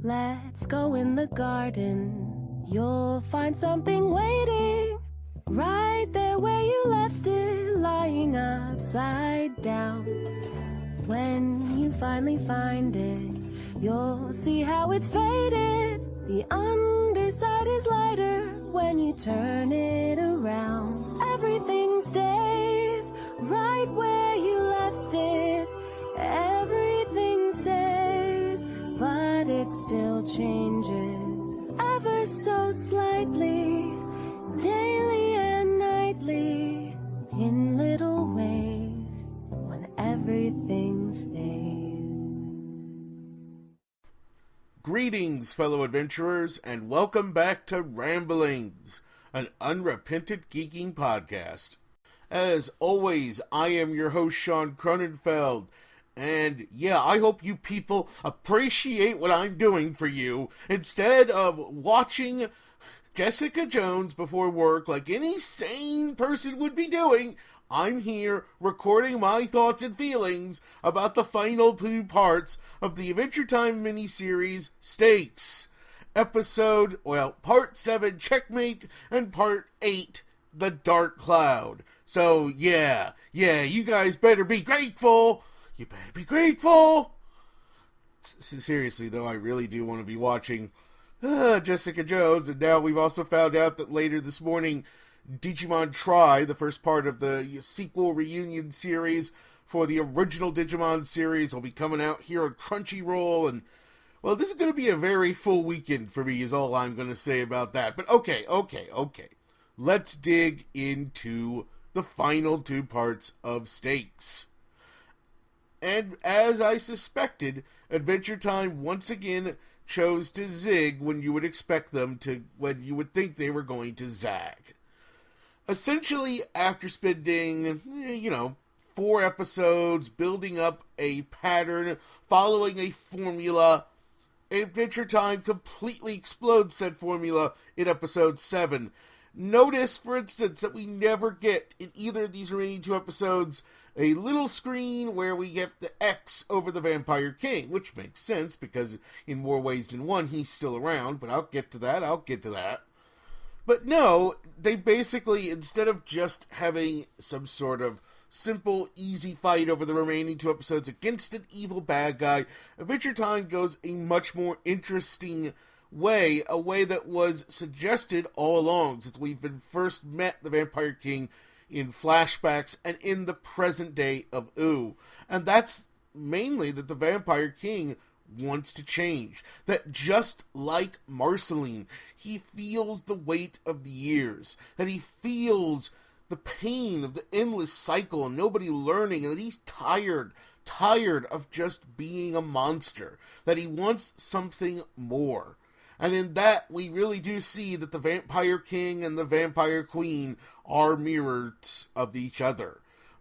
Let's go in the garden. You'll find something waiting right there where you left it, lying upside down. When you finally find it, you'll see how it's faded. The underside is lighter when you turn it around. Everything stays right where you left it. Everything stays, but it still changes ever so slightly, daily and nightly, in little ways, when everything stays. Greetings, fellow adventurers, and welcome back to Ramblings, an unrepentant geeking podcast. As always, I am your host, Shaun Cronenfeld, and yeah, I hope you people appreciate what I'm doing for you. Instead of watching Jessica Jones before work like any sane person would be doing, I'm here recording my thoughts and feelings about the final 2 parts of the Adventure Time miniseries Stakes. Part 7, Checkmate, and Part 8, The Dark Cloud. So, yeah, you guys better be grateful. You better be grateful. Seriously, though, I really do want to be watching Jessica Jones, and now we've also found out that later this morning, Digimon Tri, the first part of the sequel reunion series for the original Digimon series, will be coming out here on Crunchyroll, and, well, this is going to be a very full weekend for me, is all I'm going to say about that. But okay. Let's dig into the final 2 parts of Stakes. And as I suspected, Adventure Time once again chose to zig when you would expect them to, when you would think they were going to zag. Essentially, after spending, 4 episodes building up a pattern, following a formula, Adventure Time completely explodes said formula in episode 7. Notice, for instance, that we never get, in either of these remaining 2 episodes, a little screen where we get the X over the Vampire King, which makes sense, because in more ways than one, he's still around, but I'll get to that. But no, they basically, instead of just having some sort of simple, easy fight over the remaining 2 episodes against an evil bad guy, Adventure Time goes a much more interesting way, a way that was suggested all along, since we've been first met the Vampire King in flashbacks and in the present day of Ooh. And that's mainly that the Vampire King wants to change. That just like Marceline, he feels the weight of the years. That he feels the pain of the endless cycle and nobody learning. And that he's tired of just being a monster. That he wants something more. And in that, we really do see that the Vampire King and the Vampire Queen are mirrors of each other.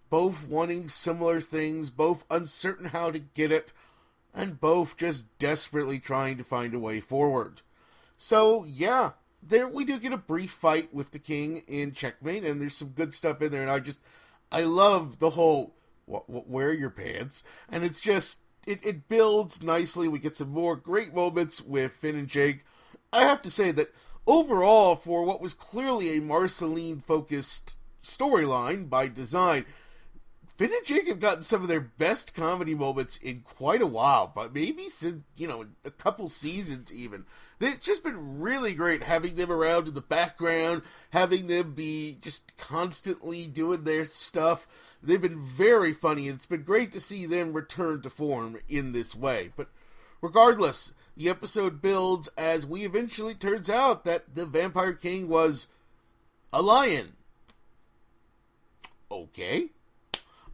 Both wanting similar things, both uncertain how to get it, and both just desperately trying to find a way forward. So, yeah, there we do get a brief fight with the king in Checkmate, and there's some good stuff in there, and I love the whole, wear your pants, and it's just, it builds nicely. We get some more great moments with Finn and Jake. I have to say that overall, for what was clearly a Marceline-focused storyline by design, Finn and Jake have gotten some of their best comedy moments in quite a while, but maybe since, a couple seasons even. It's just been really great having them around in the background, having them be just constantly doing their stuff. They've been very funny, and it's been great to see them return to form in this way. But regardless, the episode builds as we eventually turns out that the Vampire King was a lion. Okay.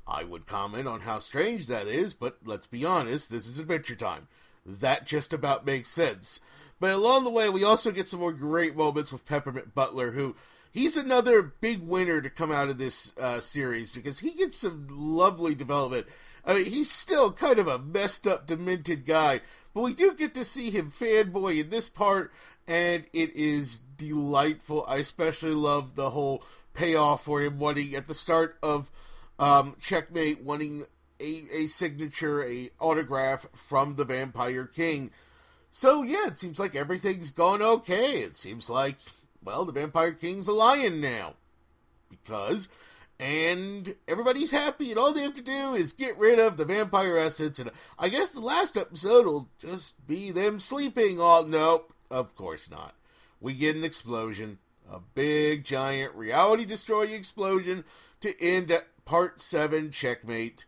I would comment on how strange that is, but let's be honest, this is Adventure Time. That just about makes sense. But along the way, we also get some more great moments with Peppermint Butler, who, he's another big winner to come out of this series, because he gets some lovely development. I mean, he's still kind of a messed up, demented guy, but we do get to see him fanboy in this part, and it is delightful. I especially love the whole payoff for him wanting, at the start of Checkmate, wanting a signature, a autograph from the Vampire King. So, yeah, it seems like everything's going okay. It seems like, well, the Vampire King's a lion now. And everybody's happy, and all they have to do is get rid of the vampire essence, and I guess the last episode will just be them sleeping all... Nope, of course not. We get an explosion. A big, giant, reality-destroying explosion to end at Part 7, Checkmate,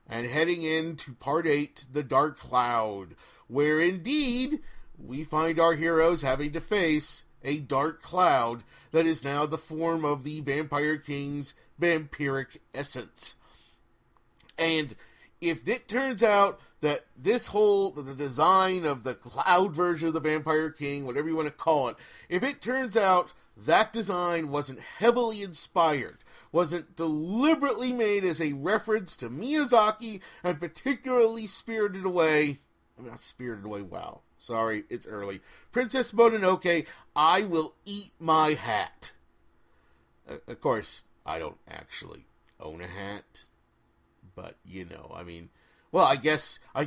and heading into Part 8, The Dark Cloud, where indeed we find our heroes having to face a dark cloud that is now the form of the Vampire King's vampiric essence. And if it turns out that the design of the cloud version of the Vampire King, whatever you want to call it, if it turns out that design wasn't heavily inspired, wasn't deliberately made as a reference to Miyazaki, and particularly Spirited Away, not Spirited Away, wow. Sorry, it's early. Princess Mononoke, I will eat my hat. Of course, I don't actually own a hat, but well, I guess you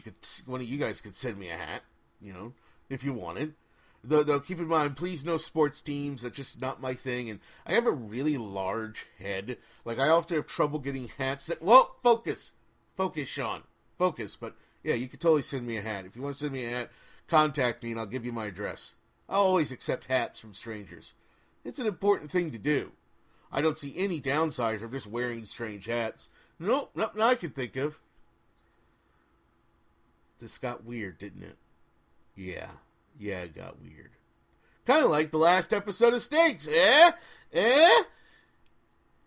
could, one of you guys could send me a hat, if you wanted. Though keep in mind, please, no sports teams. That's just not my thing. And I have a really large head. Like, I often have trouble getting hats that... Well, focus, Shaun. Focus. But, yeah, you could totally send me a hat. If you want to send me a hat, contact me and I'll give you my address. I'll always accept hats from strangers. It's an important thing to do. I don't see any downsides of just wearing strange hats. Nope, nothing I can think of. This got weird, didn't it? Yeah, it got weird. Kind of like the last episode of Stakes, eh?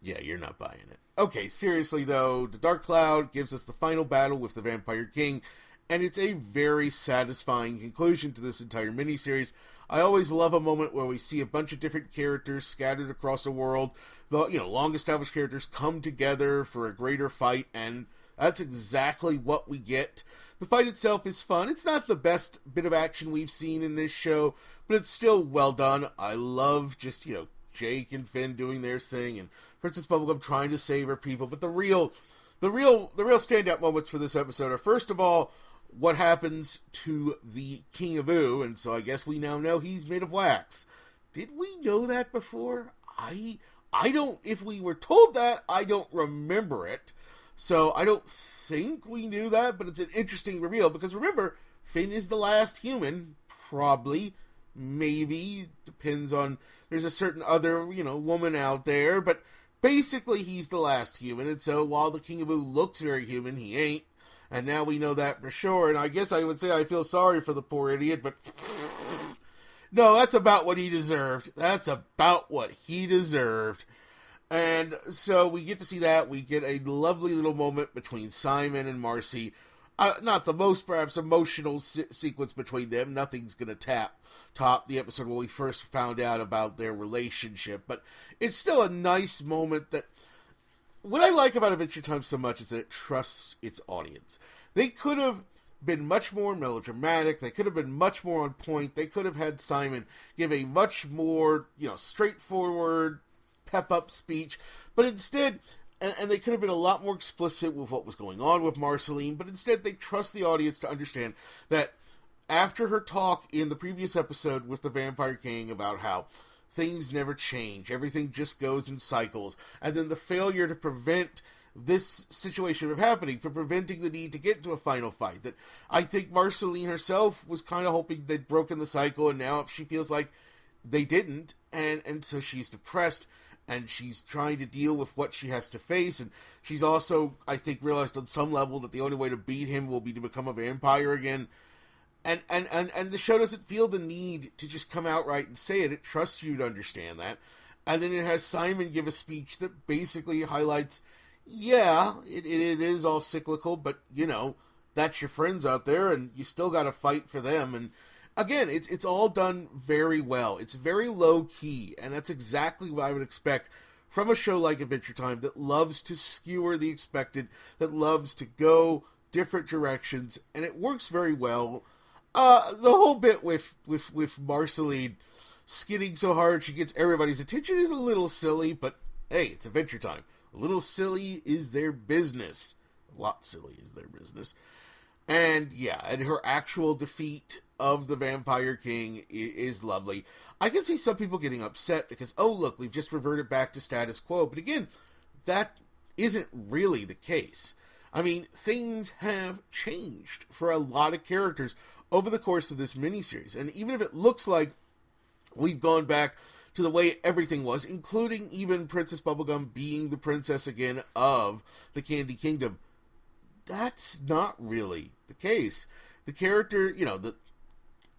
Yeah, you're not buying it. Okay, seriously though, the Dark Cloud gives us the final battle with the Vampire King, and it's a very satisfying conclusion to this entire miniseries. I always love a moment where we see a bunch of different characters scattered across a world. The long-established characters come together for a greater fight, and that's exactly what we get. The fight itself is fun. It's not the best bit of action we've seen in this show, but it's still well done. I love just, Jake and Finn doing their thing, and Princess Bubblegum trying to save her people. But the real standout moments for this episode are, first of all, what happens to the King of Oo, and so I guess we now know he's made of wax. Did we know that before? I don't, if we were told that, I don't remember it. So I don't think we knew that, but it's an interesting reveal, because remember, Finn is the last human, probably, maybe, depends on, there's a certain other, woman out there, but basically he's the last human, and so while the King of Oo looks very human, he ain't. And now we know that for sure. And I guess I would say I feel sorry for the poor idiot, but no, that's about what he deserved. And so we get to see that. We get a lovely little moment between Simon and Marcy. Not the most, perhaps, emotional sequence between them. Nothing's going to top the episode where we first found out about their relationship. But it's still a nice moment that... What I like about Adventure Time so much is that it trusts its audience. They could have been much more melodramatic. They could have been much more on point. They could have had Simon give a much more, straightforward, pep-up speech. But instead, and they could have been a lot more explicit with what was going on with Marceline, but instead they trust the audience to understand that after her talk in the previous episode with the Vampire King about how things never change. Everything just goes in cycles. And then the failure to prevent this situation from happening, for preventing the need to get to a final fight. That I think Marceline herself was kind of hoping they'd broken the cycle, and now she feels like they didn't. And so she's depressed, and she's trying to deal with what she has to face. And she's also, I think, realized on some level that the only way to beat him will be to become a vampire again. And the show doesn't feel the need to just come out right and say it. It trusts you to understand that. And then it has Simon give a speech that basically highlights, yeah, it is all cyclical, but, that's your friends out there, and you still got to fight for them. And again, it's all done very well. It's very low-key, and that's exactly what I would expect from a show like Adventure Time that loves to skewer the expected, that loves to go different directions, and it works very well. The whole bit with Marceline skidding so hard she gets everybody's attention is a little silly, but hey, it's Adventure Time. A little silly is their business. A lot silly is their business. And yeah, and her actual defeat of the Vampire King is lovely. I can see some people getting upset because, oh, look, we've just reverted back to status quo. But again, that isn't really the case. I mean, things have changed for a lot of characters over the course of this miniseries. And even if it looks like we've gone back to the way everything was, including even Princess Bubblegum being the princess again of the Candy Kingdom, that's not really the case. The character,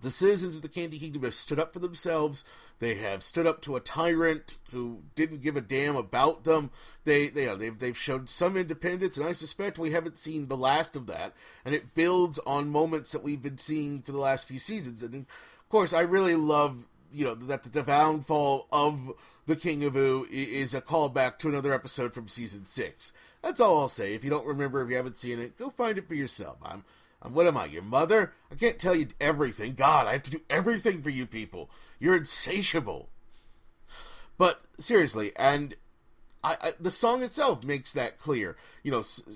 the citizens of the Candy Kingdom have stood up for themselves. They have stood up to a tyrant who didn't give a damn about them. They've shown some independence, and I suspect we haven't seen the last of that. And it builds on moments that we've been seeing for the last few seasons. And of course, I really love that the downfall of the King of Ooh is a callback to another episode from season 6. That's all I'll say. If you don't remember, if you haven't seen it, go find it for yourself. What am I, your mother? I can't tell you everything. God, I have to do everything for you people. You're insatiable. But seriously, and the song itself makes that clear.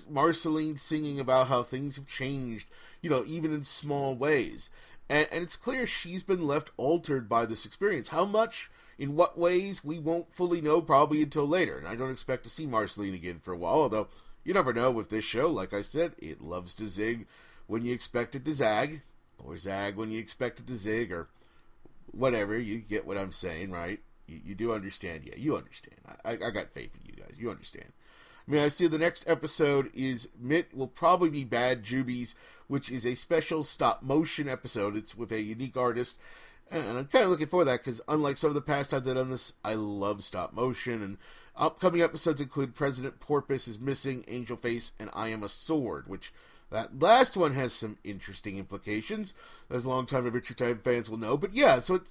Marceline singing about how things have changed, even in small ways. And it's clear she's been left altered by this experience. How much, in what ways, we won't fully know probably until later. And I don't expect to see Marceline again for a while, although you never know with this show. Like I said, it loves to zig when you expect it to zag, or zag when you expect it to zig, or whatever. You get what I'm saying, right? You do understand. Yeah, you understand. I got faith in you guys. You understand. I mean, I see the next episode will probably be Bad Jubies, which is a special stop-motion episode. It's with a unique artist, and I'm kind of looking for that, because unlike some of the past times I've done this, I love stop-motion, and upcoming episodes include President Porpoise is Missing, Angel Face, and I Am a Sword, which that last one has some interesting implications, as long-time Adventure Time fans will know. But yeah, so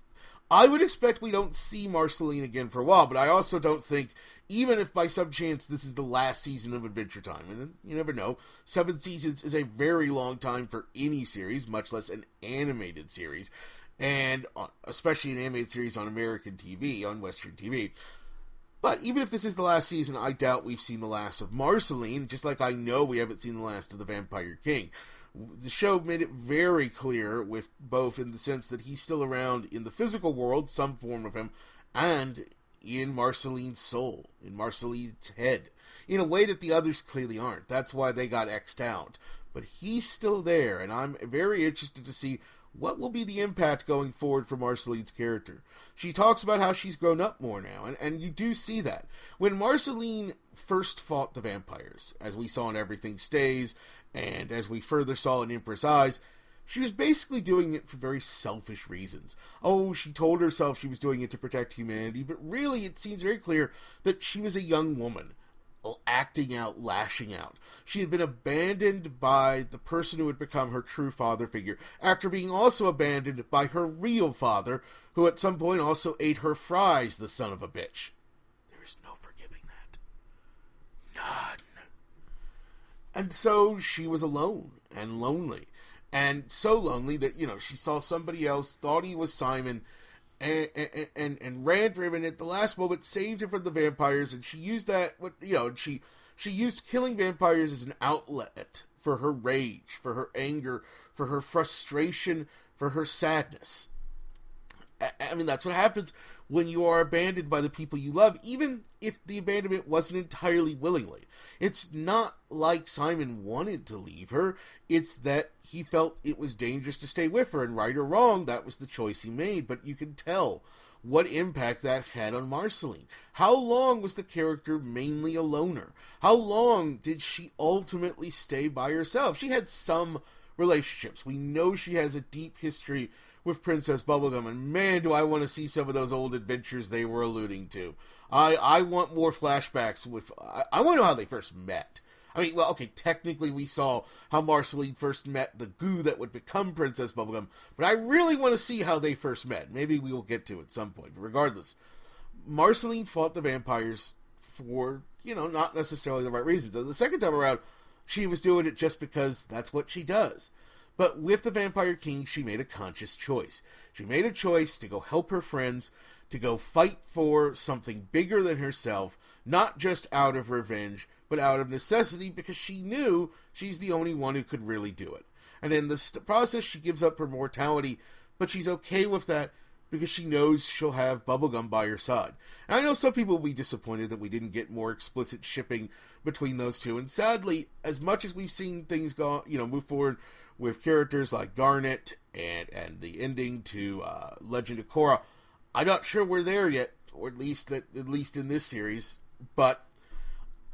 I would expect we don't see Marceline again for a while, but I also don't think, even if by some chance this is the last season of Adventure Time, and you never know, 7 seasons is a very long time for any series, much less an animated series, and especially an animated series on American TV, on Western TV. But even if this is the last season, I doubt we've seen the last of Marceline, just like I know we haven't seen the last of the Vampire King. The show made it very clear, with both in the sense that he's still around in the physical world, some form of him, and in Marceline's soul, in Marceline's head, in a way that the others clearly aren't. That's why they got X'd out. But he's still there, and I'm very interested to see what will be the impact going forward for Marceline's character. She talks about how she's grown up more now, and you do see that. When Marceline first fought the vampires, as we saw in Everything Stays, and as we further saw in Empress Eyes, she was basically doing it for very selfish reasons. Oh, she told herself she was doing it to protect humanity, but really it seems very clear that she was a young woman, acting out, lashing out. She had been abandoned by the person who had become her true father figure, after being also abandoned by her real father, who at some point also ate her fries, the son of a bitch. There's no forgiving that. None. And so she was alone and lonely. And so lonely that, she saw somebody else, thought he was Simon, and ran for him, and at the last moment saved him from the vampires, and she used that, she used killing vampires as an outlet for her rage, for her anger, for her frustration, for her sadness. I mean, that's what happens when you are abandoned by the people you love, even if the abandonment wasn't entirely willingly. It's not like Simon wanted to leave her, it's that he felt it was dangerous to stay with her, and right or wrong, that was the choice he made, but you can tell what impact that had on Marceline. How long was the character mainly a loner? How long did she ultimately stay by herself? She had some relationships. We know she has a deep history with Princess Bubblegum, and man, do I want to see some of those old adventures they were alluding to. I want more flashbacks with... I want to know how they first met. I mean, well, okay, technically we saw how Marceline first met the goo that would become Princess Bubblegum, but I really want to see how they first met. Maybe we will get to it at some point. But regardless, Marceline fought the vampires for, not necessarily the right reasons. And the second time around, she was doing it just because that's what she does. But with the Vampire King, she made a conscious choice. She made a choice to go help her friends, to go fight for something bigger than herself, not just out of revenge, but out of necessity, because she knew she's the only one who could really do it. And in the process, she gives up her mortality, but she's okay with that because she knows she'll have Bubblegum by her side. And I know some people will be disappointed that we didn't get more explicit shipping between those two. And sadly, as much as we've seen things go, move forward with characters like Garnet and the ending to Legend of Korra, I'm not sure we're there yet, or at least in this series. But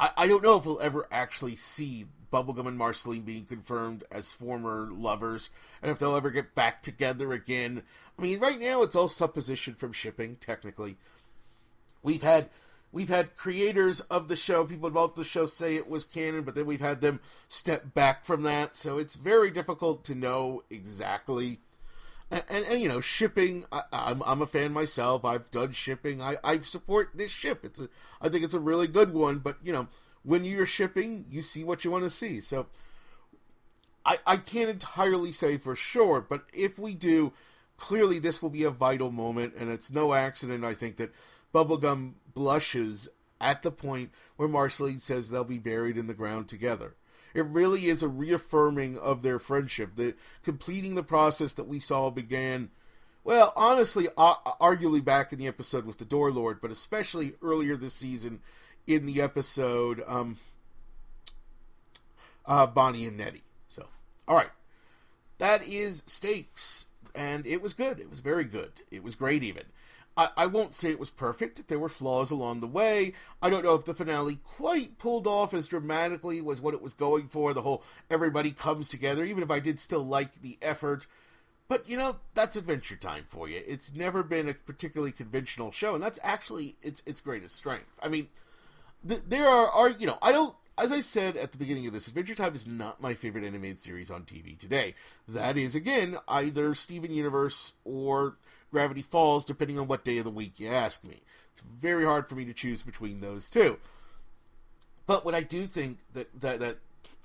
I don't know if we'll ever actually see Bubblegum and Marceline being confirmed as former lovers, and if they'll ever get back together again. I mean, right now it's all supposition from shipping, technically. We've had creators of the show, people involved in the show, say it was canon, but then we've had them step back from that, so it's very difficult to know exactly. And shipping, I'm a fan myself. I've done shipping. I support this ship. I think it's a really good one, but, when you're shipping, you see what you want to see. So I can't entirely say for sure, but if we do, clearly this will be a vital moment, and it's no accident, I think, that Bubblegum blushes at the point where Marceline says they'll be buried in the ground together. It really is a reaffirming of their friendship, completing the process that we saw began, well, honestly, arguably back in the episode with the Door Lord, but especially earlier this season in the episode Bonnie and Nettie. So, all right. That is Stakes, and it was good. It was very good. It was great even. I won't say it was perfect. There were flaws along the way. I don't know if the finale quite pulled off as dramatically was what it was going for, the whole everybody comes together, even if I did still like the effort. But, that's Adventure Time for you. It's never been a particularly conventional show, and that's actually its greatest strength. I mean, there are I don't, as I said at the beginning of this, Adventure Time is not my favorite animated series on TV today. That is, again, either Steven Universe or Gravity Falls, depending on what day of the week you ask me. It's very hard for me to choose between those two. But what I do think that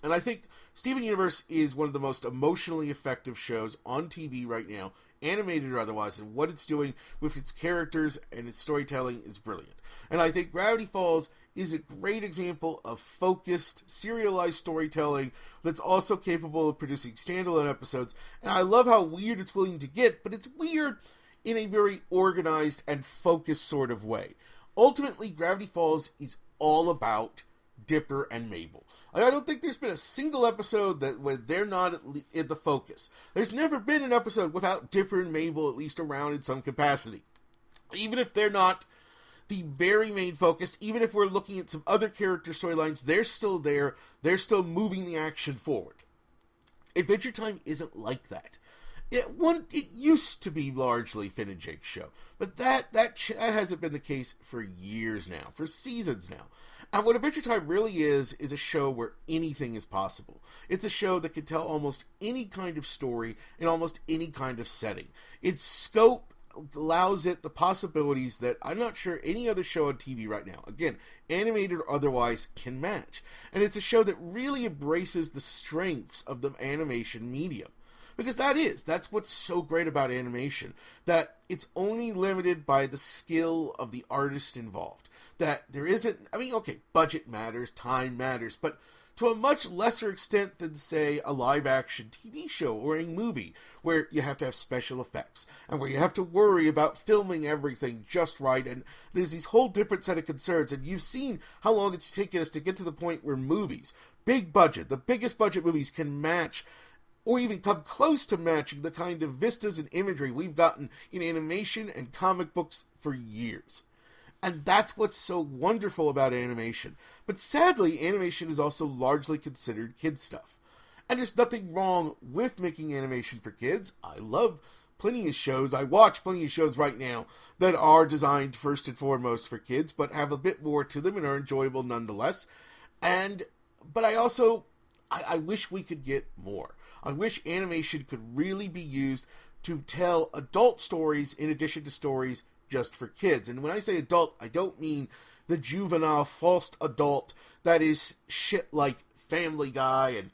and I think Steven Universe is one of the most emotionally effective shows on TV right now, animated or otherwise, and what it's doing with its characters and its storytelling is brilliant. And I think Gravity Falls is a great example of focused, serialized storytelling that's also capable of producing standalone episodes. And I love how weird it's willing to get, but it's weird in a very organized and focused sort of way. Ultimately, Gravity Falls is all about Dipper and Mabel. I don't think there's been a single episode where they're not in the focus. There's never been an episode without Dipper and Mabel at least around in some capacity. Even if they're not the very main focus, even if we're looking at some other character storylines, they're still there. They're still moving the action forward. Adventure Time isn't like that. It used to be largely Finn and Jake's show, but that hasn't been the case for years now, for seasons now. And what Adventure Time really is a show where anything is possible. It's a show that can tell almost any kind of story in almost any kind of setting. Its scope allows it the possibilities that I'm not sure any other show on TV right now, again, animated or otherwise, can match. And it's a show that really embraces the strengths of the animation medium. Because that's what's so great about animation, that it's only limited by the skill of the artist involved. That there isn't, budget matters, time matters, but to a much lesser extent than, say, a live-action TV show or a movie, where you have to have special effects, and where you have to worry about filming everything just right, and there's these whole different set of concerns, and you've seen how long it's taken us to get to the point where movies, big budget, the biggest budget movies can match or even come close to matching the kind of vistas and imagery we've gotten in animation and comic books for years. And that's what's so wonderful about animation. But sadly, animation is also largely considered kid stuff. And there's nothing wrong with making animation for kids. I love plenty of shows. I watch plenty of shows right now that are designed first and foremost for kids, but have a bit more to them and are enjoyable nonetheless. But I wish we could get more. I wish animation could really be used to tell adult stories in addition to stories just for kids. And when I say adult, I don't mean the juvenile, false adult that is shit like Family Guy and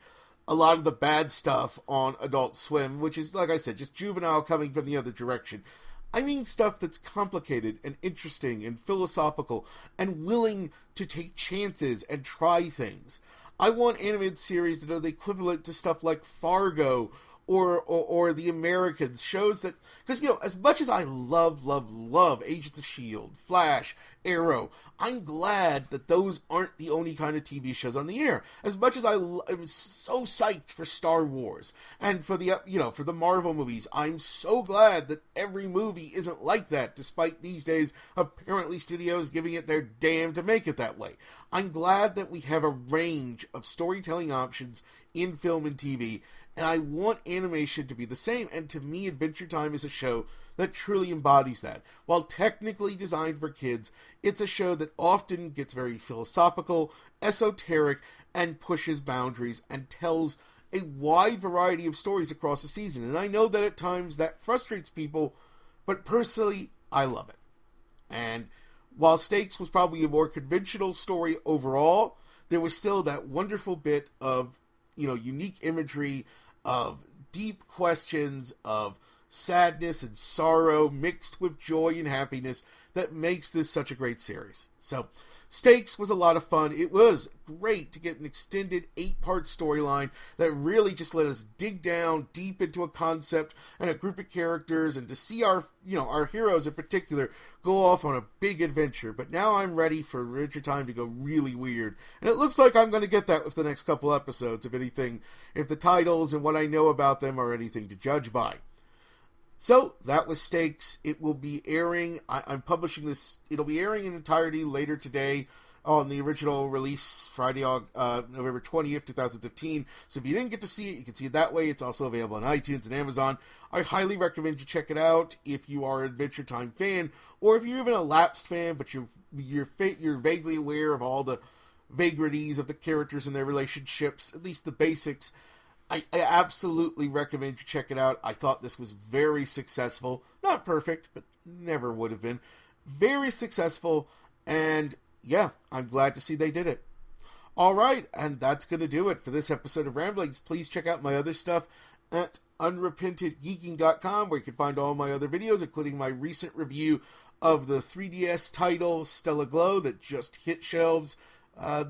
a lot of the bad stuff on Adult Swim, which is, like I said, just juvenile coming from the other direction. I mean stuff that's complicated and interesting and philosophical and willing to take chances and try things. I want animated series that are the equivalent to stuff like Fargo or The Americans, shows that, because, as much as I love Agents of S.H.I.E.L.D., Flash, Arrow, I'm glad that those aren't the only kind of TV shows on the air. As much as I'm so psyched for Star Wars and for for the Marvel movies, I'm so glad that every movie isn't like that, despite these days apparently studios giving it their damn to make it that way. I'm glad that we have a range of storytelling options in film and TV, and I want animation to be the same, and to me, Adventure Time is a show that truly embodies that. While technically designed for kids, it's a show that often gets very philosophical, esoteric, and pushes boundaries, and tells a wide variety of stories across the season. And I know that at times that frustrates people, but personally, I love it. And while Stakes was probably a more conventional story overall, there was still that wonderful bit of, unique imagery, of deep questions, of sadness and sorrow mixed with joy and happiness that makes this such a great series. So, Stakes was a lot of fun. It was great to get an extended 8-part storyline that really just let us dig down deep into a concept and a group of characters, and to see our heroes in particular go off on a big adventure. But now I'm ready for Adventure Time to go really weird. And it looks like I'm going to get that with the next couple episodes, if anything, if the titles and what I know about them are anything to judge by. So, that was Stakes. It will be airing, I'm publishing this, it'll be airing in entirety later today on the original release, Friday, November 20th, 2015. So if you didn't get to see it, you can see it that way. It's also available on iTunes and Amazon. I highly recommend you check it out if you are an Adventure Time fan, or if you're even a lapsed fan, but you're vaguely aware of all the vagaries of the characters and their relationships, at least the basics. I absolutely recommend you check it out. I thought this was very successful. Not perfect, but never would have been. Very successful, and yeah, I'm glad to see they did it. Alright, and that's going to do it for this episode of Ramblings. Please check out my other stuff at unrepentantgeeking.com, where you can find all my other videos, including my recent review of the 3DS title Stella Glow that just hit shelves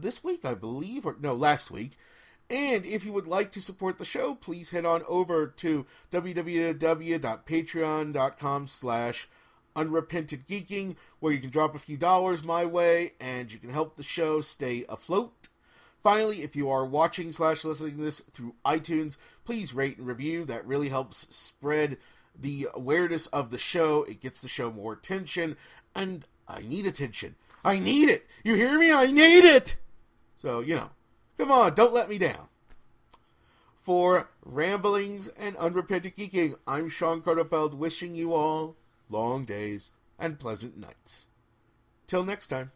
this week, I believe, or no, last week. And if you would like to support the show, please head on over to www.patreon.com/unrepentantgeeking, where you can drop a few dollars my way, and you can help the show stay afloat. Finally, if you are watching/listening to this through iTunes, please rate and review. That really helps spread the awareness of the show. It gets the show more attention, and I need attention. I need it! You hear me? I need it! So, come on, don't let me down. For Ramblings and Unrepentant Geeking, I'm Shaun Cardofeld, wishing you all long days and pleasant nights. Till next time.